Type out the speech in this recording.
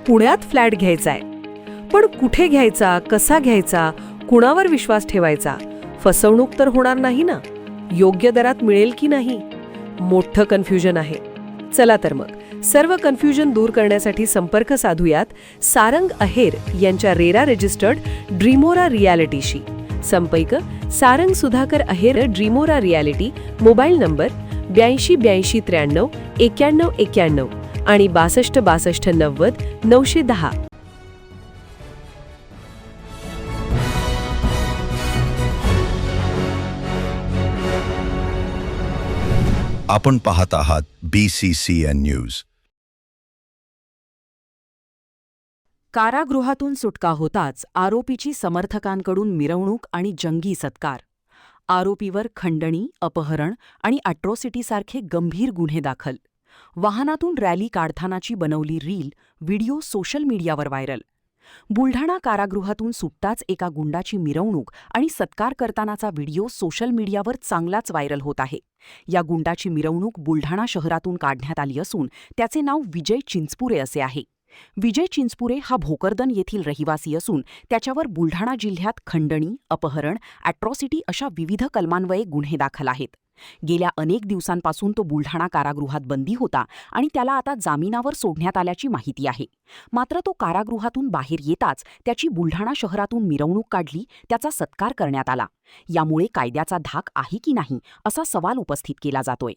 पुण्यात फ्लॅट घ्यायचाय. पण कुठे घ्यायचा, कसा घ्यायचा, कुणावर विश्वास ठेवायचा? फसवणूक तर होणार नाही ना? योग्य दरात मिळेल की नाही? मोठं कन्फ्युजन आहे. चला तर मग सर्व कन्फ्युजन दूर करण्यासाठी संपर्क साधूयात सारंग अहेर यांच्या रेरा रजिस्टर्ड ड्रीमोरा रियालिटीशी. संपर्क सारंग सुधाकर अहेर, ड्रीमोरा रियालिटी. मोबाईल नंबर 82 82 93 91 91 आणि 62 62 90 910. आपण पाहत आहात BCCN न्यूज. कारागृहातून सुटका होताच आरोपीची समर्थकांकडून मिरवणूक आणि जंगी सत्कार. आरोपीवर खंडणी, अपहरण आणि अॅट्रॉसिटीसारखे गंभीर गुन्हे दाखल. वाहनातून रॅली काढतानाची बनवली रील, व्हिडिओ सोशल मीडियावर व्हायरल. बुलढाणा कारागृहातून सुटताच एका गुंडाची मिरवणूक आणि सत्कार करतानाचा व्हिडिओ सोशल मीडियावर चांगलाच व्हायरल होत आहे. या गुंडाची मिरवणूक बुलढाणा शहरातून काढण्यात आली असून त्याचे नाव विजय चिंचपुरे असे आहे. विजय चिंचपुरे हा भोकरदन येथील रहिवासी असून त्याच्यावर बुलढाणा जिल्ह्यात खंडणी, अपहरण, अॅट्रॉसिटी अशा विविध कलमान्वये गुन्हे दाखल आहेत. गेल्या अनेक दिवसांपासून तो बुलढाणा कारागृहात बंदी होता आणि त्याला आता जामिनावर सोडण्यात आल्याची माहिती आहे. मात्र तो कारागृहातून बाहेर येताच त्याची बुलढाणा शहरातून मिरवणूक काढली, त्याचा सत्कार करण्यात आला. यामुळे कायद्याचा धाक आहे की नाही असा सवाल उपस्थित केला जातोय.